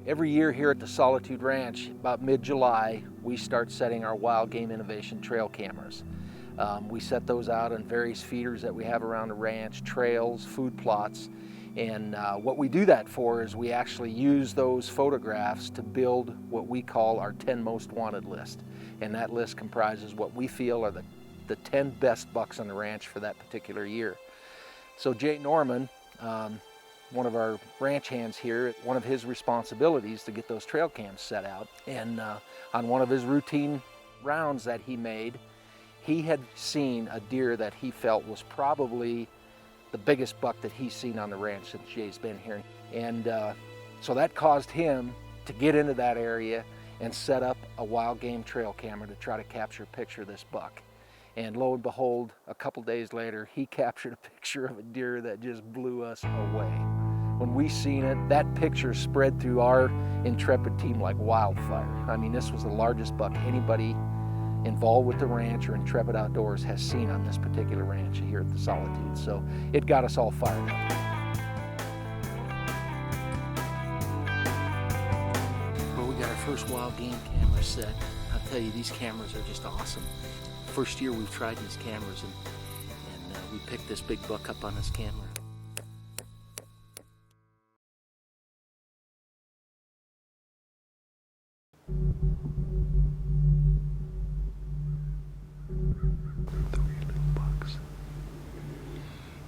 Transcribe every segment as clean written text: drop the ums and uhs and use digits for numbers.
Every year here at the Solitude Ranch, about mid-July, we start setting our Wild Game Innovation trail cameras. We set those out on various feeders that we have around the ranch, trails, food plots, and what we do that for is we actually use those photographs to build what we call our 10 most wanted list. And that list comprises what we feel are the 10 best bucks on the ranch for that particular year. So Jay Norman, one of our ranch hands here, one of his responsibilities to get those trail cams set out. And on one of his routine rounds that he made, he had seen a deer that he felt was probably the biggest buck that he's seen on the ranch since Jay's been here. And so that caused him to get into that area and set up a wild game trail camera to try to capture a picture of this buck. And lo and behold, a couple days later, he captured a picture of a deer that just blew us away. When we seen it, that picture spread through our Intrepid team like wildfire. I mean, this was the largest buck anybody involved with the ranch or Intrepid Outdoors has seen on this particular ranch here at the Solitude. So it got us all fired up. Well, we got our first wild game camera set. I'll tell you, these cameras are just awesome. First year we've tried these cameras, and we picked this big buck up on this camera. Three little bucks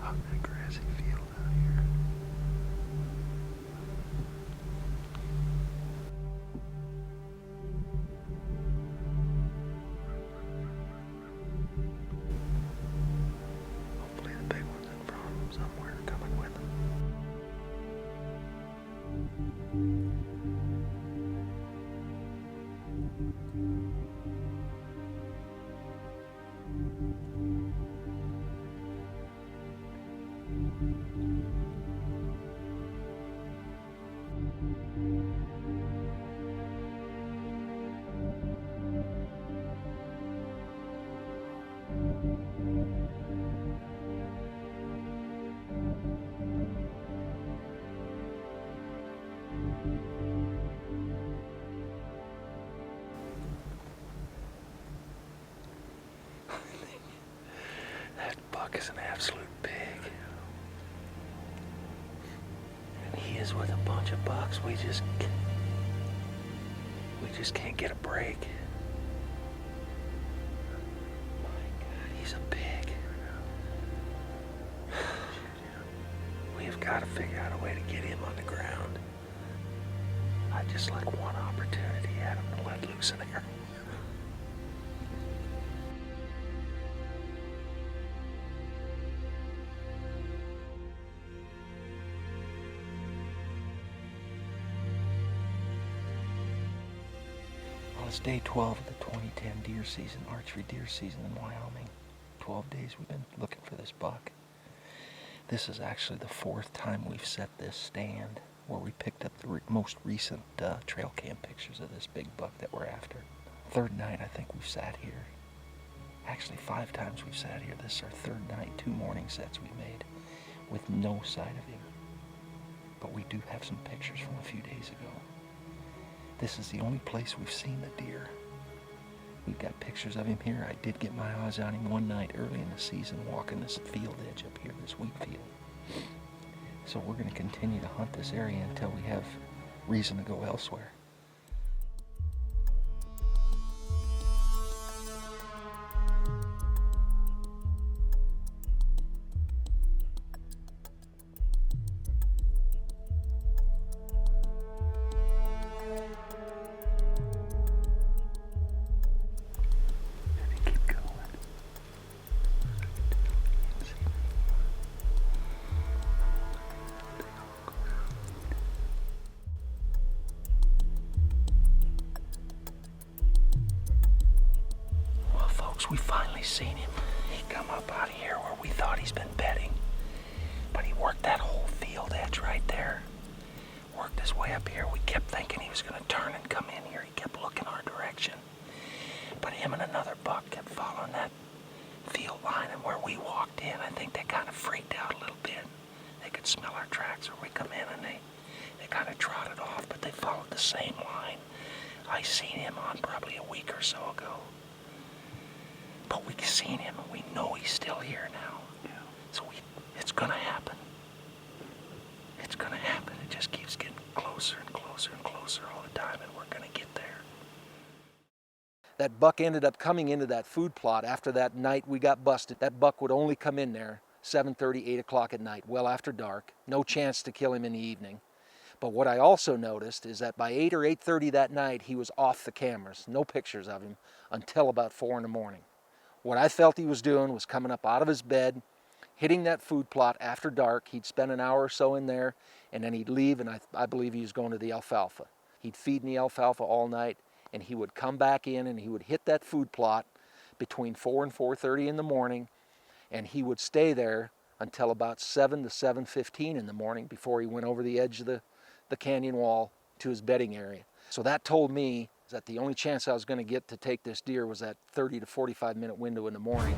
out in that grassy field out here. Hopefully the big one's in front of them somewhere, coming with them. That buck is an absolute pig. And he is with a bunch of bucks. We just can't get a break. My God, he's a pig. We have got to figure out a way to get him on the ground. I'd just like one opportunity at him to let loose in there. Well, it's day 12 of the 2010 deer season, archery deer season in Wyoming. 12 days we've been looking for this buck. This is actually the fourth time we've set this stand where we picked up the most recent trail cam pictures of this big buck that we're after. Third night I think we've sat here. Actually 5 times we've sat here. This is our third night, 2 morning sets we made with no sight of him. But we do have some pictures from a few days ago. This is the only place we've seen the deer. We've got pictures of him here. I did get my eyes on him one night early in the season walking this field edge up here, this wheat field. So we're going to continue to hunt this area until we have reason to go elsewhere. We finally seen him. He come up out of here where we thought he's been bedding. But he worked that whole field edge right there. Worked his way up here. We kept thinking he was going to turn and come in here. He kept looking our direction. But him and another buck kept following that field line, and where we walked in, I think they kind of freaked out a little bit. They could smell our tracks where we come in, and they They kind of trotted off, but they followed the same line I seen him on probably a week or so ago. But we seen him and we know he's still here now. Yeah. So it's gonna happen. It's gonna happen. It just keeps getting closer and closer and closer all the time, and we're gonna get there. That buck ended up coming into that food plot after that night we got busted. That buck would only come in there 7:30, 8 o'clock at night, well after dark. No chance to kill him in the evening. But what I also noticed is that by 8 or 8:30 that night, he was off the cameras. No pictures of him until about 4 in the morning. What I felt he was doing was coming up out of his bed, hitting that food plot after dark. He'd spend an hour or so in there, and then he'd leave, and I believe he was going to the alfalfa. He'd feed in the alfalfa all night, and he would come back in and he would hit that food plot between 4 and 4:30 in the morning, and he would stay there until about 7 to 7:15 in the morning before he went over the edge of the canyon wall to his bedding area. So that told me that the only chance I was going to get to take this deer was that 30 to 45 minute window in the morning.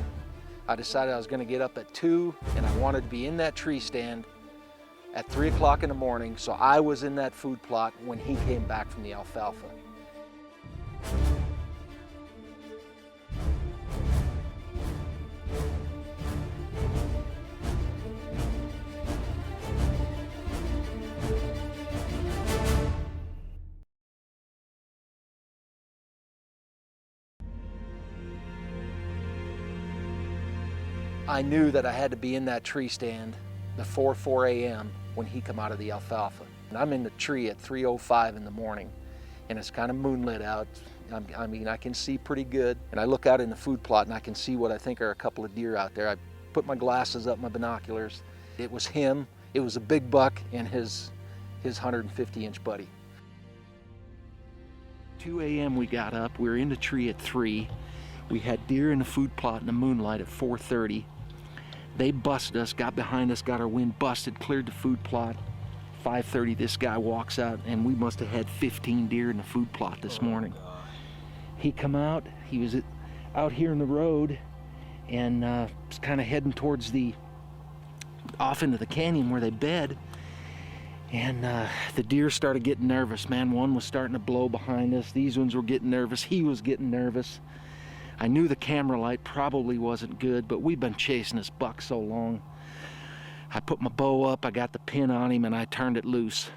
I decided I was going to get up at 2, and I wanted to be in that tree stand at 3 o'clock in the morning, so I was in that food plot when he came back from the alfalfa. I knew that I had to be in that tree stand before 4 a.m. when he come out of the alfalfa. And I'm in the tree at 3:05 in the morning, and it's kind of moonlit out. I mean, I can see pretty good. And I look out in the food plot and I can see what I think are a couple of deer out there. I put my glasses up, my binoculars. It was him. It was a big buck and his 150-inch buddy. 2 a.m. we got up. We were in the tree at 3. We had deer in the food plot in the moonlight at 4:30. They busted us, got behind us, got our wind busted, cleared the food plot. 5:30, this guy walks out, and we must have had 15 deer in the food plot this morning. He come out, he was out here in the road, and was kind of heading towards off into the canyon where they bed. And the deer started getting nervous, man. One was starting to blow behind us. These ones were getting nervous. He was getting nervous. I knew the camera light probably wasn't good, but we've been chasing this buck so long. I put my bow up, I got the pin on him, and I turned it loose.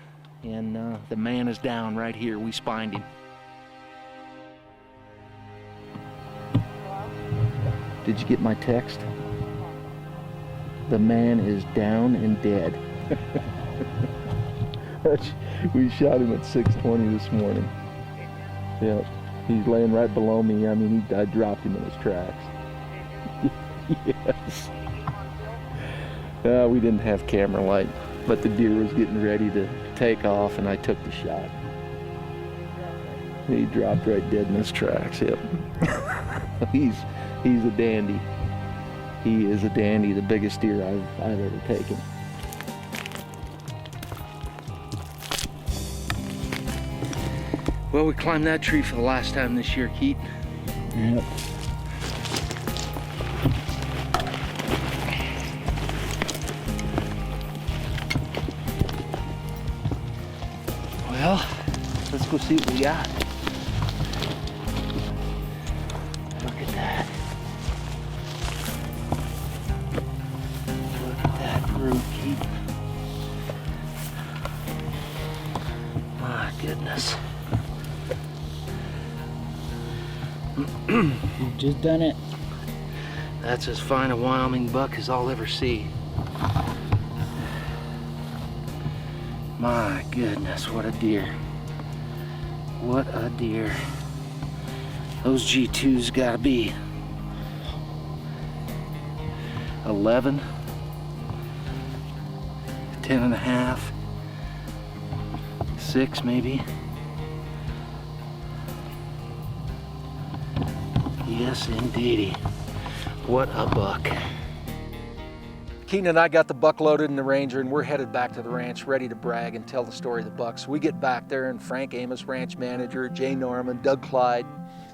And the man is down right here. We spined him. Did you get my text? The man is down and dead. We shot him at 6:20 this morning. Yep. He's laying right below me. I mean, I dropped him in his tracks. Yes. We didn't have camera light, but the deer was getting ready to take off, and I took the shot. He dropped right dead in his tracks. Yep. He's a dandy. He is a dandy. The biggest deer I've ever taken. Well, we climbed that tree for the last time this year, Keith. Yep. Well, let's go see what we got. Look at that. Look at that root, Keith. My goodness. You've just done it. That's as fine a Wyoming buck as I'll ever see. My goodness, what a deer. What a deer. Those G2s gotta be 11, 10 and a half, 6 maybe. Yes, indeedy. What a buck. Keaton and I got the buck loaded in the Ranger, and we're headed back to the ranch, ready to brag and tell the story of the buck. So we get back there, and Frank Amos, ranch manager, Jay Norman, Doug Clyde,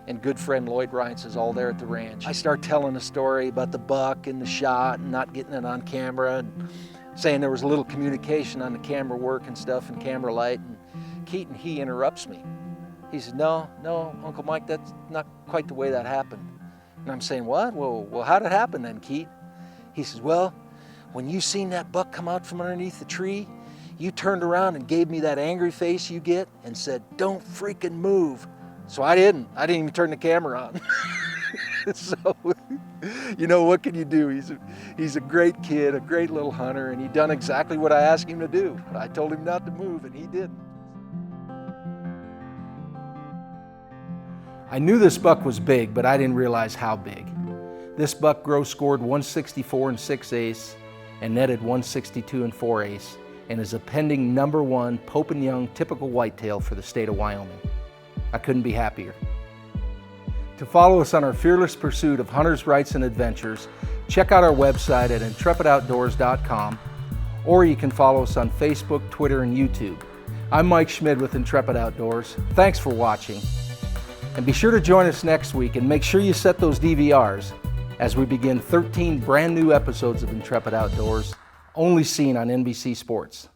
and good friend Lloyd Reintz is all there at the ranch. I start telling the story about the buck and the shot and not getting it on camera. And saying there was a little communication on the camera work and stuff and camera light. And Keaton, he interrupts me. He says, no, Uncle Mike, that's not quite the way that happened. And I'm saying, what? Well, how'd it happen then, Keith? He says, well, when you seen that buck come out from underneath the tree, you turned around and gave me that angry face you get and said, don't freaking move. So I didn't even turn the camera on. So, you know, what can you do? He's a great kid, a great little hunter, and he done exactly what I asked him to do. I told him not to move, and he didn't. I knew this buck was big, but I didn't realize how big. This buck gross scored 164 and 6/8 and netted 162 and 4/8 and is a pending #1 Pope and Young typical whitetail for the state of Wyoming. I couldn't be happier. To follow us on our fearless pursuit of hunters' rights and adventures, check out our website at intrepidoutdoors.com, or you can follow us on Facebook, Twitter, and YouTube. I'm Mike Schmid with Intrepid Outdoors. Thanks for watching. And be sure to join us next week, and make sure you set those DVRs as we begin 13 brand new episodes of Intrepid Outdoors, only seen on NBC Sports.